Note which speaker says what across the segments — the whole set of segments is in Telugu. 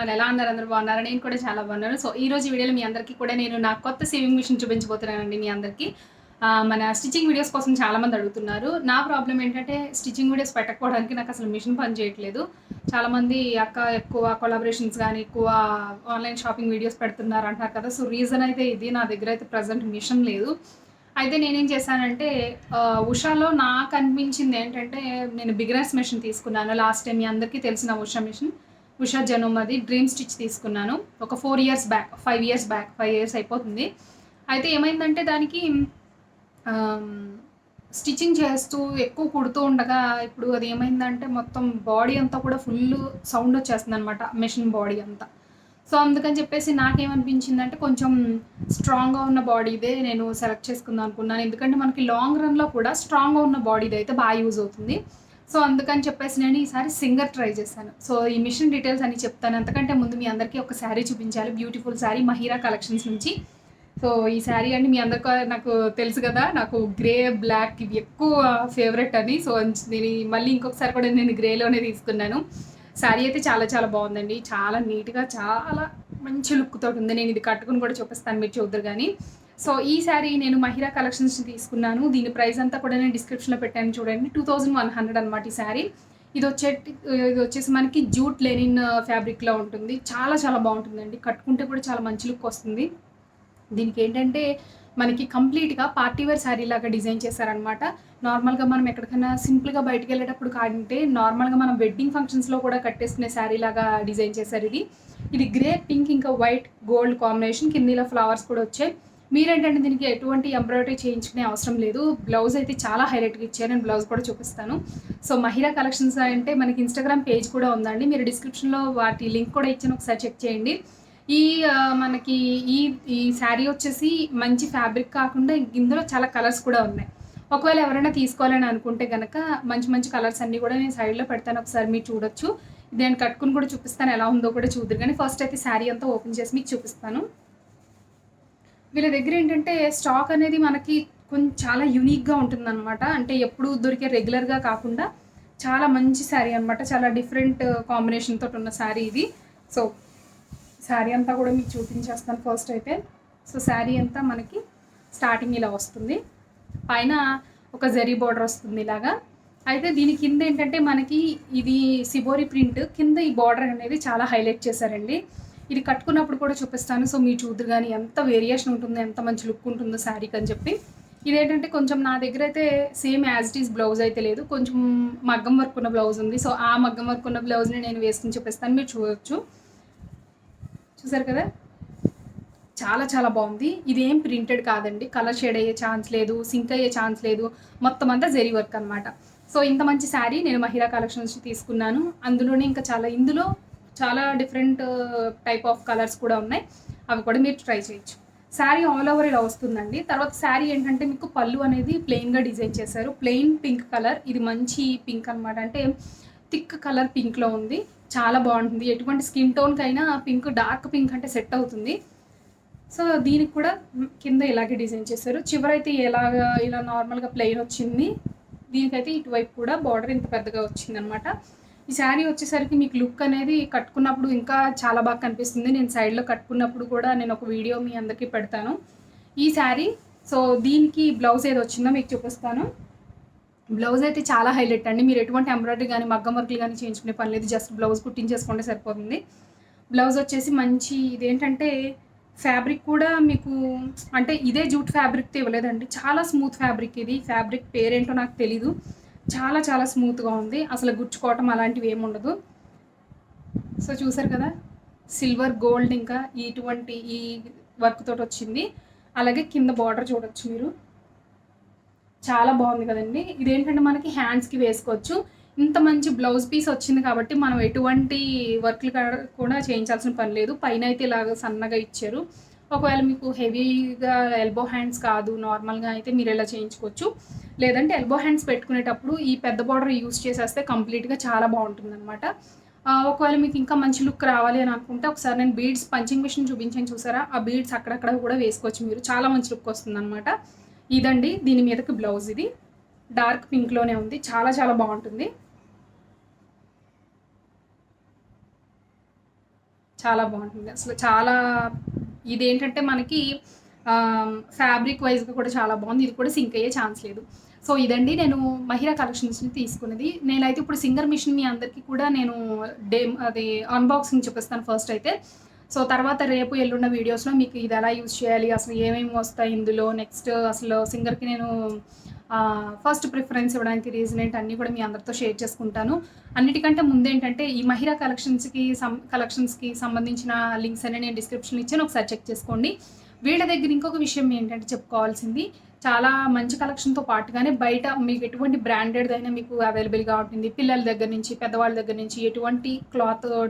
Speaker 1: ఎవ్రీవన్, ఎలా ఉన్నారు? అందరూ బాగున్నారా? నేను కూడా చాలా బాగున్నాను. సో ఈ రోజు వీడియోలో మీ అందరికీ కూడా నేను నా కొత్త సేవింగ్ మిషన్ చూపించబోతున్నానండి మీ అందరికీ. మన స్టిచ్చింగ్ వీడియోస్ కోసం చాలామంది అడుగుతున్నారు. నా ప్రాబ్లమ్ ఏంటంటే స్టిచ్చింగ్ వీడియోస్ పెట్టకపోవడానికి నాకు అసలు మిషన్ పని చేయట్లేదు. చాలామంది అక్క ఎక్కువ కొలాబరేషన్స్ కానీ ఎక్కువ ఆన్లైన్ షాపింగ్ వీడియోస్ పెడుతున్నారు అంటారు కదా. సో రీజన్ అయితే ఇది. నా దగ్గర అయితే ప్రజెంట్ మిషన్ లేదు. అయితే నేనేం చేశానంటే ఉషాలో నాకు అనిపించింది ఏంటంటే నేను బిగినర్స్ మిషన్ తీసుకున్నాను. లాస్ట్ టైం మీ అందరికీ తెలిసిన Usha machine, Usha Janome dream stitch తీసుకున్నాను. ఒక 4 years back, 5 years back, 5 years అయిపోతుంది. అయితే ఏమైందంటే దానికి స్టిచ్చింగ్ చేస్తూ ఎక్కువ కుడుతూ ఉండగా ఇప్పుడు అది ఏమైందంటే మొత్తం బాడీ అంతా కూడా ఫుల్ సౌండ్ వచ్చేస్తుంది అనమాట, మెషిన్ బాడీ అంతా. సో అందుకని చెప్పేసి నాకేమనిపించిందంటే కొంచెం స్ట్రాంగ్గా ఉన్న బాడీదే నేను సెలెక్ట్ చేసుకుందాం అనుకున్నాను. ఎందుకంటే మనకి లాంగ్ రన్లో కూడా స్ట్రాంగ్గా ఉన్న బాడీది అయితే బాగా యూజ్ అవుతుంది. సో అందుకని చెప్పేసి నేను ఈసారి సింగర్ ట్రై చేశాను. సో ఈ మిషన్ డీటెయిల్స్ అని చెప్తాను. అంతకంటే ముందు మీ అందరికీ ఒక శారీ చూపించాలి. బ్యూటిఫుల్ శారీ మహీరా కలెక్షన్స్ నుంచి. సో ఈ శారీ అండి మీ అందరికీ నాకు తెలుసు కదా, నాకు గ్రే బ్లాక్ ఇవి ఎక్కువ ఫేవరెట్ అని. సో దీని మళ్ళీ ఇంకొకసారి కూడా నేను గ్రేలోనే తీసుకున్నాను. శారీ అయితే చాలా చాలా బాగుందండి. చాలా నీట్గా, చాలా మంచి లుక్ తోటి ఉంది. నేను ఇది కట్టుకుని కూడా చూపిస్తాను, మీరు చూద్దరు కానీ. సో ఈ శారీ నేను మహిరా కలెక్షన్స్ తీసుకున్నాను. దీని ప్రైస్ అంతా కూడా నేను డిస్క్రిప్షన్లో పెట్టాను చూడండి. 2100 అనమాట ఈ శారీ. ఇది వచ్చేసి మనకి జూట్ లెనిన్ ఫ్యాబ్రిక్లో ఉంటుంది. చాలా చాలా బాగుంటుందండి. కట్టుకుంటే కూడా చాలా మంచి లుక్ వస్తుంది. దీనికి ఏంటంటే మనకి కంప్లీట్గా పార్టీ వేర్ శారీ లాగా డిజైన్ చేశారనమాట. నార్మల్గా మనం ఎక్కడికైనా సింపుల్గా బయటకు వెళ్ళేటప్పుడు కాదంటే నార్మల్గా మనం వెడ్డింగ్ ఫంక్షన్స్లో కూడా కట్టేసుకునే శారీ లాగా డిజైన్ చేశారు. ఇది గ్రే, పింక్, ఇంకా వైట్, గోల్డ్ కాంబినేషన్. కింద ఫ్లవర్స్ కూడా వచ్చాయి. మీరేంటంటే దీనికి ఎటువంటి ఎంబ్రాయిడరీ చేయించుకునే అవసరం లేదు. బ్లౌజ్ అయితే చాలా హైలైట్గా ఇచ్చారు. నేను బ్లౌజ్ కూడా చూపిస్తాను. సో మహిరా కలెక్షన్స్ అంటే మనకి ఇన్స్టాగ్రామ్ పేజ్ కూడా ఉందండి. మీరు డిస్క్రిప్షన్లో వాటి లింక్ కూడా ఇచ్చాను, ఒకసారి చెక్ చేయండి. మనకి ఈ శారీ వచ్చేసి మంచి ఫ్యాబ్రిక్ కాకుండా ఇందులో చాలా కలర్స్ కూడా ఉన్నాయి. ఒకవేళ ఎవరైనా తీసుకోవాలని అనుకుంటే కనుక మంచి మంచి కలర్స్ అన్నీ కూడా నేను సైడ్లో పెడతాను, ఒకసారి మీరు చూడొచ్చు. ఇది నేను కట్టుకుని కూడా చూపిస్తాను, ఎలా ఉందో కూడా చూద్దరు. కానీ ఫస్ట్ అయితే శారీ అంతా ఓపెన్ చేసి మీకు చూపిస్తాను. వీళ్ళ దగ్గర ఏంటంటే స్టాక్ అనేది మనకి కొంచెం చాలా యూనిక్గా ఉంటుందన్నమాట. అంటే ఎప్పుడు దొరికే రెగ్యులర్గా కాకుండా చాలా మంచి శారీ అనమాట. చాలా డిఫరెంట్ కాంబినేషన్ తోటి ఉన్న శారీ ఇది. సో శారీ అంతా కూడా మీకు చూపించేస్తాను ఫస్ట్ అయితే. సో శారీ అంతా మనకి స్టార్టింగ్ ఇలా వస్తుంది. పైన ఒక జరీ బోర్డర్ వస్తుంది ఇలాగా. అయితే దీని కింద ఏంటంటే మనకి ఇది సిబోరి ప్రింట్ కింద ఈ బార్డర్ అనేది చాలా హైలైట్ చేశారండి. ఇది కట్టుకున్నప్పుడు కూడా చూపిస్తాను. సో మీరు చూద్దరు కానీ ఎంత వేరియేషన్ ఉంటుందో, ఎంత మంచి లుక్ ఉంటుందో శారీకి అని చెప్పి. ఇదేంటంటే కొంచెం నా దగ్గర అయితే same as it is blouse అయితే లేదు, కొంచెం మగ్గం వర్క్ ఉన్న బ్లౌజ్ ఉంది. సో ఆ మగ్గం వర్క్ ఉన్న బ్లౌజ్ని నేను వేసుకుని చూపిస్తాను, మీరు చూడవచ్చు. చూసారు కదా, చాలా చాలా బాగుంది. ఇదేం ప్రింటెడ్ కాదండి, కలర్ షేడ్ అయ్యే ఛాన్స్ లేదు, సింక్ అయ్యే ఛాన్స్ లేదు, మొత్తం అంతా జరీ వర్క్ అనమాట. సో ఇంత మంచి శారీ నేను మహిరా కలెక్షన్స్ తీసుకున్నాను. అందులోనే ఇంకా ఇందులో చాలా డిఫరెంట్ టైప్ ఆఫ్ కలర్స్ కూడా ఉన్నాయి, అవి కూడా మీరు ట్రై చేయొచ్చు. శారీ ఆల్ ఓవర్ ఇలా వస్తుందండి. తర్వాత శారీ ఏంటంటే మీకు పళ్ళు అనేది ప్లెయిన్గా డిజైన్ చేశారు. ప్లెయిన్ పింక్ కలర్, ఇది మంచి పింక్ అనమాట. అంటే థిక్ కలర్ పింక్లో ఉంది, చాలా బాగుంటుంది. ఎటువంటి స్కిన్ టోన్కి అయినా పింక్, డార్క్ పింక్ అంటే సెట్ అవుతుంది. సో దీనికి కూడా కింద ఇలాగే డిజైన్ చేశారు. చివరైతే ఇలా నార్మల్గా ప్లెయిన్ వచ్చింది. దీనికైతే ఇటువైపు కూడా బార్డర్ ఇంత పెద్దగా వచ్చింది అనమాట. ఈ శారీ వచ్చేసరికి మీకు లుక్ అనేది కట్టుకున్నప్పుడు ఇంకా చాలా బాగా కనిపిస్తుంది. నేను సైడ్లో కట్టుకున్నప్పుడు కూడా నేను ఒక వీడియో మీ అందరికీ పెడతాను ఈ శారీ. సో దీనికి బ్లౌజ్ ఏది వచ్చిందో మీకు చూపిస్తాను. బ్లౌజ్ అయితే చాలా హైలైట్ అండి. మీరు ఎటువంటి ఎంబ్రాయిడరీ కానీ మగ్గం వర్క్లు కానీ చేయించుకునే పని లేదు, జస్ట్ బ్లౌజ్ కుట్టించేసుకుంటే సరిపోతుంది. బ్లౌజ్ వచ్చేసి మంచి ఇదేంటంటే ఫ్యాబ్రిక్ కూడా మీకు అంటే ఇదే జూట్ ఫ్యాబ్రిక్తో ఇవ్వలేదండి, చాలా స్మూత్ ఫ్యాబ్రిక్. ఇది ఫ్యాబ్రిక్ పేరేంటో నాకు తెలీదు, చాలా చాలా స్మూత్గా ఉంది. అసలు గుచ్చుకోవటం అలాంటివి ఏమి ఉండదు. సో చూసారు కదా, సిల్వర్, గోల్డ్ ఇంకా ఇటువంటి ఈ వర్క్ తోటి వచ్చింది. అలాగే కింద బార్డర్ చూడొచ్చు మీరు, చాలా బాగుంది కదండి. ఇదేంటంటే మనకి హ్యాండ్స్కి వేసుకోవచ్చు. ఇంత మంచి బ్లౌజ్ పీస్ వచ్చింది కాబట్టి మనం ఎటువంటి వర్క్లు కూడా చేయించాల్సిన పని లేదు. పైన అయితే ఇలాగ సన్నగా ఇచ్చారు. ఒకవేళ మీకు హెవీగా ఎల్బో హ్యాండ్స్ కాదు, నార్మల్గా అయితే మీరు ఇలా చేయించుకోవచ్చు. లేదంటే ఎల్బో హ్యాండ్స్ పెట్టుకునేటప్పుడు ఈ పెద్ద బార్డర్ యూస్ చేసేస్తే కంప్లీట్గా చాలా బాగుంటుంది అనమాట. ఒకవేళ మీకు ఇంకా మంచి లుక్ రావాలి అని అనుకుంటే ఒకసారి నేను బీడ్స్ పంచింగ్ మిషన్ చూపించాను చూసారా, ఆ బీడ్స్ అక్కడక్కడ కూడా వేసుకోవచ్చు మీరు, చాలా మంచి లుక్ వస్తుంది అనమాట. ఇదండి దీని మీదకి బ్లౌజ్. ఇది డార్క్ పింక్లోనే ఉంది, చాలా చాలా బాగుంటుంది. చాలా బాగుంటుంది అసలు. చాలా ఇదేంటంటే మనకి ఫ్యాబ్రిక్ వైజ్గా కూడా చాలా బాగుంది. ఇది కూడా సింక్ అయ్యే ఛాన్స్ లేదు. సో ఇదండి నేను మహిరా కలెక్షన్స్ని తీసుకున్నది. నేనైతే ఇప్పుడు సింగర్ మిషన్ మీ అందరికీ కూడా నేను అది అన్బాక్సింగ్ చూపిస్తాను ఫస్ట్ అయితే. సో తర్వాత రేపు ఎల్లుండ వీడియోస్లో మీకు ఇది ఎలా యూజ్ చేయాలి, అసలు ఏమేమి వస్తాయి ఇందులో, నెక్స్ట్ అసలు సింగర్కి నేను ఫస్ట్ ప్రిఫరెన్స్ ఇవ్వడానికి రీజన్ ఏంటి అన్నీ కూడా మీ అందరితో షేర్ చేసుకుంటాను. అన్నిటికంటే ముందేంటంటే ఈ మహిరా కలెక్షన్స్కి సంబంధించిన లింక్స్ అన్ని నేను డిస్క్రిప్షన్లో ఇచ్చాను, ఒకసారి చెక్ చేసుకోండి. వీళ్ళ దగ్గర ఇంకొక విషయం ఏంటంటే చెప్పుకోవాల్సింది, చాలా మంచి కలెక్షన్తో పాటుగానే బయట మీకు ఎటువంటి బ్రాండెడ్ అయినా మీకు అవైలబుల్గా ఉంటుంది. పిల్లల దగ్గర నుంచి పెద్దవాళ్ళ దగ్గర నుంచి ఎటువంటి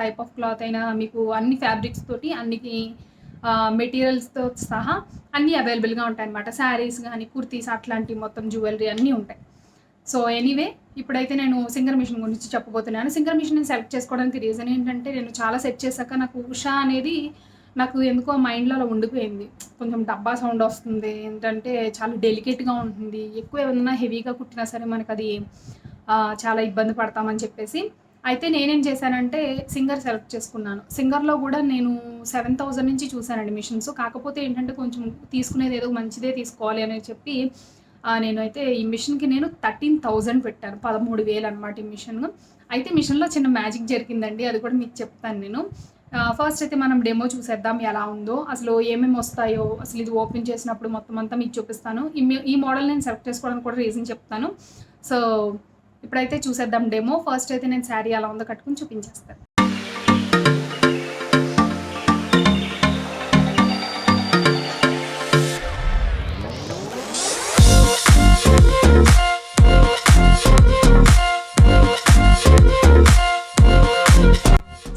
Speaker 1: టైప్ ఆఫ్ క్లాత్ అయినా మీకు అన్ని ఫ్యాబ్రిక్స్ తోటి అన్ని మెటీరియల్స్తో సహా అన్నీ అవైలబుల్గా ఉంటాయి అన్నమాట. శారీస్ కానీ కుర్తీస్ అట్లాంటి మొత్తం జ్యువెలరీ అన్నీ ఉంటాయి. సో ఎనీవే ఇప్పుడైతే నేను సింగర్ మిషన్ గురించి చెప్పబోతున్నాను. సింగర్ మిషన్ నేను సెలెక్ట్ చేసుకోవడానికి రీజన్ ఏంటంటే, నేను చాలా సెట్ చేశాక నాకు ఉషా అనేది నాకు ఎందుకో మైండ్లో అలా ఉండిపోయింది. కొంచెం డబ్బా సౌండ్ వస్తుంది, ఏంటంటే చాలా డెలికేట్గా ఉంటుంది, ఎక్కువ ఏమన్నా హెవీగా కుట్టినా సరే మనకు అది చాలా ఇబ్బంది పడతామని చెప్పేసి అయితే నేనేం చేశానంటే సింగర్ సెలెక్ట్ చేసుకున్నాను. సింగర్లో కూడా నేను 7,000 నుంచి చూశానండి మిషన్స్. కాకపోతే ఏంటంటే కొంచెం తీసుకునేది ఏదో మంచిదే తీసుకోవాలి అని చెప్పి నేనైతే ఈ మిషన్కి నేను 13,000 పెట్టాను. 13,000 అనమాట ఈ మిషన్. అయితే మిషన్లో చిన్న మ్యాజిక్ జరిగిందండి, అది కూడా మీకు చెప్తాను నేను. ఫస్ట్ అయితే మనం డెమో చూసేద్దాం ఎలా ఉందో, అసలు ఏమేమి వస్తాయో, అసలు ఇది ఓపెన్ చేసినప్పుడు మొత్తం అంతా మీకు చూపిస్తాను. ఈ మోడల్ నేను సెలెక్ట్ చేసుకోవడానికి కూడా రీజన్ చెప్తాను. సో ఇప్పుడైతే చూసేద్దాం డెమో. ఫస్ట్ అయితే నేను శారీ ఎలా ఉందో కట్టుకుని చూపించేస్తాను.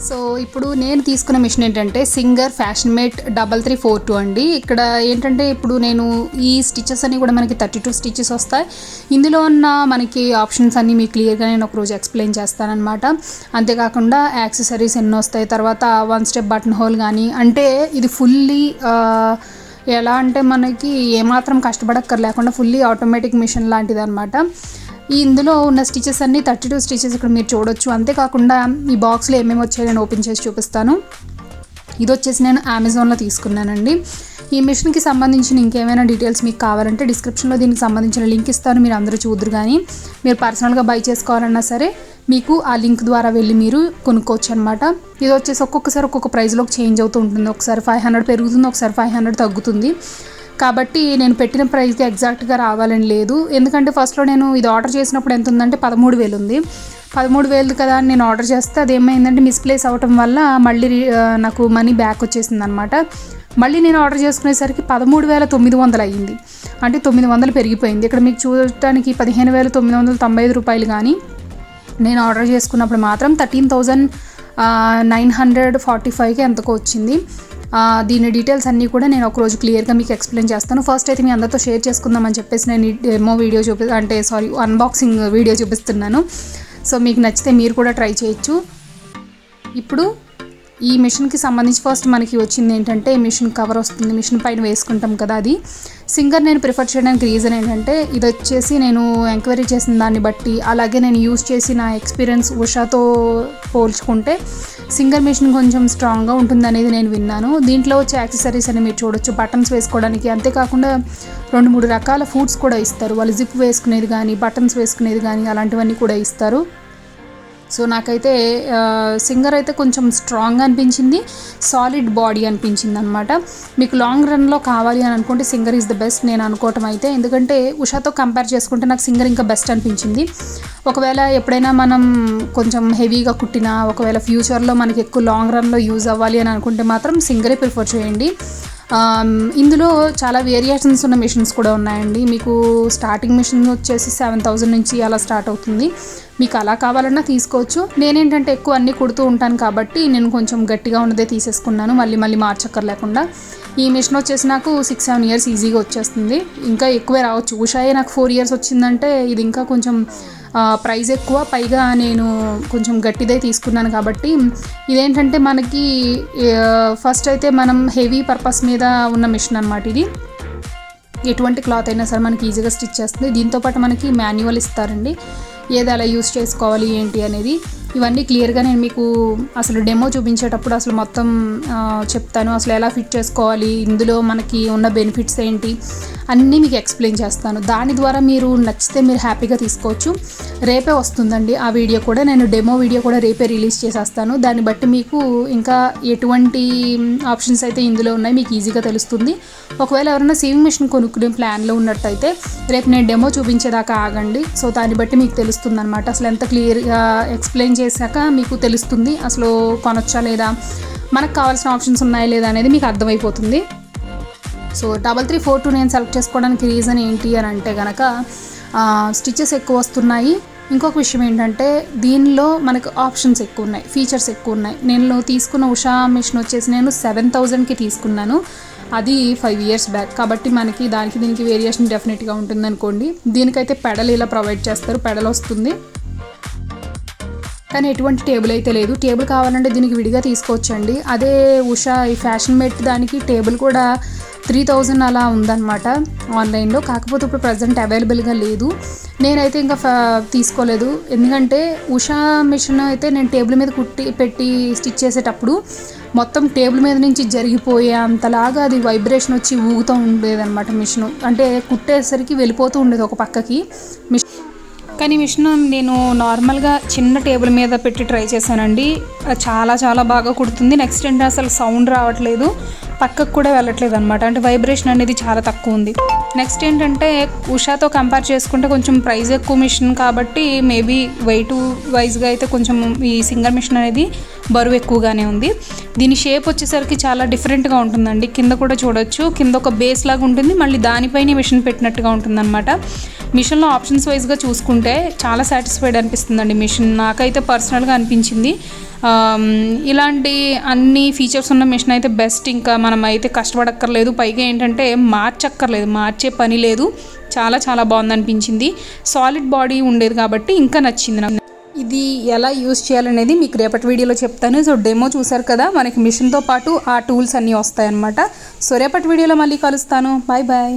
Speaker 1: సో ఇప్పుడు నేను తీసుకున్న మిషన్ ఏంటంటే సింగర్ ఫ్యాషన్ మేట్ 3342 అండి. ఇక్కడ ఏంటంటే ఇప్పుడు నేను ఈ స్టిచెస్ అన్నీ కూడా మనకి 32 స్టిచెస్ వస్తాయి. ఇందులో ఉన్న మనకి ఆప్షన్స్ అన్నీ మీకు క్లియర్గా నేను ఒకరోజు ఎక్స్ప్లెయిన్ చేస్తానన్నమాట. అంతేకాకుండా యాక్సెసరీస్ ఎన్ని వస్తాయి, తర్వాత 1 స్టెప్ బటన్ హోల్ కానీ, అంటే ఇది ఫుల్లీ ఎలా అంటే మనకి ఏమాత్రం కష్టపడక్కర్లేకుండా ఫుల్లీ ఆటోమేటిక్ మిషన్ లాంటిది అనమాట. ఇందులో ఉన్న స్టిచెస్ అన్నీ 32 స్టిచెస్ ఇక్కడ మీరు చూడొచ్చు. అంతేకాకుండా ఈ బాక్స్లో ఏమేమి వచ్చాయో నేను ఓపెన్ చేసి చూపిస్తాను. ఇది వచ్చేసి నేను అమెజాన్లో తీసుకున్నానండి. ఈ మిషన్కి సంబంధించిన ఇంకేమైనా డీటెయిల్స్ మీకు కావాలంటే డిస్క్రిప్షన్లో దీనికి సంబంధించిన లింక్ ఇస్తాను, మీరు అందరూ చూద్దరు. కానీ మీరు పర్సనల్గా బై చేసుకోవాలన్నా సరే మీకు ఆ లింక్ ద్వారా వెళ్ళి మీరు కొనుక్కోవచ్చు అనమాట. ఇది వచ్చేసి ఒక్కొక్కసారి ఒక్కొక్క ప్రైస్లోకి చేంజ్ అవుతూ ఉంటుంది. ఒకసారి 500 పెరుగుతుంది, ఒకసారి 500 తగ్గుతుంది. కాబట్టి నేను పెట్టిన ప్రైస్కి ఎగ్జాక్ట్గా రావాలని లేదు. ఎందుకంటే ఫస్ట్లో నేను ఇది ఆర్డర్ చేసినప్పుడు ఎంత ఉందంటే 13,000 ఉంది. 13,000 కదా అని నేను ఆర్డర్ చేస్తే అదేమైందంటే మిస్ప్లేస్ అవటం వల్ల మళ్ళీ నాకు మనీ బ్యాక్ వచ్చేసింది అనమాట. మళ్ళీ నేను ఆర్డర్ చేసుకునేసరికి 13,900 అయ్యింది. అంటే 900 పెరిగిపోయింది. ఇక్కడ మీకు చూడటానికి 15,995 రూపాయలు, కానీ నేను ఆర్డర్ చేసుకున్నప్పుడు మాత్రం 13,945కి ఎంతకో వచ్చింది. దీని డీటెయిల్స్ అన్నీ కూడా నేను ఒకరోజు క్లియర్గా మీకు ఎక్స్ప్లెయిన్ చేస్తాను. ఫస్ట్ అయితే మీ అందరితో షేర్ చేసుకుందామని చెప్పేసి నేను డెమో వీడియో అన్బాక్సింగ్ వీడియో చూపిస్తున్నాను. సో మీకు నచ్చితే మీరు కూడా ట్రై చేయొచ్చు. ఇప్పుడు ఈ మిషన్కి సంబంధించి ఫస్ట్ మనకి వచ్చింది ఏంటంటే మిషన్ కవర్ వస్తుంది, మిషన్ పైన వేసుకుంటాం కదా, అది సింగర్ నేను ప్రిఫర్ చేయడానికి రీజన్ ఏంటంటే ఇది వచ్చేసి నేను ఎంక్వైరీ చేసిన దాన్ని బట్టి, అలాగే నేను యూజ్ చేసిన ఎక్స్పీరియన్స్ ఉషాతో పోల్చుకుంటే సింగర్ మిషన్ కొంచెం స్ట్రాంగ్గా ఉంటుంది అనేది నేను విన్నాను. దీంట్లో వచ్చే యాక్సెసరీస్ అని మీరు చూడొచ్చు, బటన్స్ వేసుకోవడానికి. అంతేకాకుండా 2-3 రకాల ఫుడ్స్ కూడా ఇస్తారు. వాళ్ళు జిప్ వేసుకునేది కానీ, బటన్స్ వేసుకునేది కానీ అలాంటివన్నీ కూడా ఇస్తారు. సో నాకైతే సింగర్ అయితే కొంచెం స్ట్రాంగ్ అనిపించింది, సాలిడ్ బాడీ అనిపించింది అనమాట. మీకు లాంగ్ రన్లో కావాలి అని అనుకుంటే సింగర్ ఈజ్ ద బెస్ట్ నేను అనుకోవటం అయితే. ఎందుకంటే ఉషాతో కంపేర్ చేసుకుంటే నాకు సింగర్ ఇంకా బెస్ట్ అనిపించింది. ఒకవేళ ఎప్పుడైనా మనం కొంచెం హెవీగా కుట్టినా, ఒకవేళ ఫ్యూచర్లో మనకి ఎక్కువ లాంగ్ రన్లో యూజ్ అవ్వాలి అని అనుకుంటే మాత్రం సింగరే ప్రిఫర్ చేయండి. ఇందులో చాలా వేరియేషన్స్ ఉన్న మిషన్స్ కూడా ఉన్నాయండి. మీకు స్టార్టింగ్ మిషన్ వచ్చేసి 7,000 నుంచి అలా స్టార్ట్ అవుతుంది. మీకు అలా కావాలన్నా తీసుకోవచ్చు. నేనేంటంటే ఎక్కువ అన్నీ కుడుతూ ఉంటాను కాబట్టి నేను కొంచెం గట్టిగా ఉన్నదే తీసేసుకున్నాను, మళ్ళీ మార్చక్కర్లేకుండా. ఈ మిషన్ వచ్చేసి నాకు 6-7 ఇయర్స్ ఈజీగా వచ్చేస్తుంది. ఇంకా ఎక్కువే రావచ్చు. ఉషాయే నాకు 4 ఇయర్స్ వచ్చిందంటే ఇది ఇంకా కొంచెం ప్రైస్ ఎక్కువ, పైగా నేను కొంచెం గట్టిదే తీసుకున్నాను. కాబట్టి ఇదేంటంటే మనకి ఫస్ట్ అయితే మనం హెవీ పర్పస్ మీద ఉన్న మిషన్ అనమాట. ఇది ఎటువంటి క్లాత్ అయినా సరే మనకి ఈజీగా స్టిచ్ చేస్తుంది. దీంతోపాటు మనకి మాన్యువల్ ఇస్తారండి, ఏది అలా యూస్ చేసుకోవాలి ఏంటి అనేది. ఇవన్నీ క్లియర్గా నేను మీకు అసలు డెమో చూపించేటప్పుడు అసలు మొత్తం చెప్తాను. అసలు ఎలా ఫిట్ చేసుకోవాలి, ఇందులో మనకి ఉన్న బెనిఫిట్స్ ఏంటి అన్నీ మీకు ఎక్స్ప్లెయిన్ చేస్తాను. దాని ద్వారా మీరు నచ్చితే మీరు హ్యాపీగా తీసుకోవచ్చు. రేపే వస్తుందండి ఆ వీడియో కూడా, నేను డెమో వీడియో కూడా రేపే రిలీజ్ చేసేస్తాను. దాన్ని బట్టి మీకు ఇంకా ఎటువంటి ఆప్షన్స్ అయితే ఇందులో ఉన్నాయి మీకు ఈజీగా తెలుస్తుంది. ఒకవేళ ఎవరైనా సేవింగ్ మిషన్ కొనుక్కునే ప్లాన్లో ఉన్నట్టయితే రేపు నేను డెమో చూపించేదాకా ఆగండి. సో దాన్ని బట్టి మీకు తెలుస్తుంది అనమాట. అసలు ఎంత క్లియర్గా ఎక్స్ప్లెయిన్ చేశాక మీకు తెలుస్తుంది అసలు కొనొచ్చా లేదా, మనకు కావాల్సిన ఆప్షన్స్ ఉన్నాయా లేదా అనేది మీకు అర్థమైపోతుంది. సో 3342 నేను సెలెక్ట్ చేసుకోవడానికి రీజన్ ఏంటి అని అంటే కనుక స్టిచెస్ ఎక్కువ వస్తున్నాయి. ఇంకొక విషయం ఏంటంటే దీనిలో మనకు ఆప్షన్స్ ఎక్కువ ఉన్నాయి, ఫీచర్స్ ఎక్కువ ఉన్నాయి. నేను తీసుకున్న ఉషా మిషన్ వచ్చేసి నేను 7000కి తీసుకున్నాను. అది 5 years బ్యాక్. కాబట్టి మనకి దానికి దీనికి వేరియేషన్ డెఫినెట్గా ఉంటుంది అనుకోండి. దీనికైతే పెడల్ ఇలా ప్రొవైడ్ చేస్తారు, పెడల్ వస్తుంది కానీ ఎటువంటి టేబుల్ అయితే లేదు. టేబుల్ కావాలంటే దీనికి విడిగా తీసుకోవచ్చండి. అదే ఉషా ఈ ఫ్యాషన్ మేట్ దానికి టేబుల్ కూడా 3000 అలా ఉందన్నమాట ఆన్లైన్లో. కాకపోతే ఇప్పుడు ప్రజెంట్ అవైలబుల్గా లేదు. నేనైతే ఇంకా తీసుకోలేదు. ఎందుకంటే ఉషా మిషన్ అయితే నేను టేబుల్ మీద పెట్టి స్టిచ్ చేసేటప్పుడు మొత్తం టేబుల్ మీద నుంచి జరిగిపోయే అంతలాగా అది వైబ్రేషన్ వచ్చి ఊగుతూ ఉండేదన్నమాట మిషను. అంటే కుట్టేసరికి వెళ్ళిపోతూ ఉండేది ఒక పక్కకి మిషన్. కానీ మిషన్ నేను నార్మల్గా చిన్న టేబుల్ మీద పెట్టి ట్రై చేశానండి. చాలా చాలా బాగా కుడుతుంది. నెక్స్ట్ ఏంటంటే అసలు సౌండ్ రావట్లేదు, పక్కకు కూడా వెళ్ళట్లేదు అనమాట. అంటే వైబ్రేషన్ అనేది చాలా తక్కువ ఉంది. నెక్స్ట్ ఏంటంటే ఉషాతో కంపేర్ చేసుకుంటే కొంచెం ప్రైస్ ఎక్కువ మిషన్ కాబట్టి మేబీ వెయిట్ వైజ్గా అయితే కొంచెం ఈ సింగర్ మిషన్ అనేది బరువు ఎక్కువగానే ఉంది. దీని షేప్ వచ్చేసరికి చాలా డిఫరెంట్గా ఉంటుందండి. కింద కూడా చూడొచ్చు, కింద ఒక బేస్ లాగా ఉంటుంది, మళ్ళీ దానిపైనే మిషన్ పెట్టినట్టుగా ఉంటుందన్నమాట. మిషన్లో ఆప్షన్స్ వైజ్గా చూసుకుంటే చాలా సాటిస్ఫైడ్ అనిపిస్తుందండి మిషన్. నాకైతే పర్సనల్గా అనిపించింది. ఇలాంటి అన్ని ఫీచర్స్ ఉన్న మిషన్ అయితే బెస్ట్. ఇంకా మనం అయితే కష్టపడక్కర్లేదు, పైగా ఏంటంటే మార్చక్కర్లేదు, మార్చే పని లేదు. చాలా చాలా బాగుంది అనిపించింది. సాలిడ్ బాడీ ఉండేది కాబట్టి ఇంకా నచ్చింది నాకు. ఇది ఎలా యూస్ చేయాలనేది మీకు రేపటి వీడియోలో చెప్తాను. సో డెమో చూసారు కదా, మనకి మిషన్తో పాటు ఆ టూల్స్ అన్నీ వస్తాయన్నమాట. సో రేపటి వీడియోలో మళ్ళీ కలుస్తాను. Bye bye.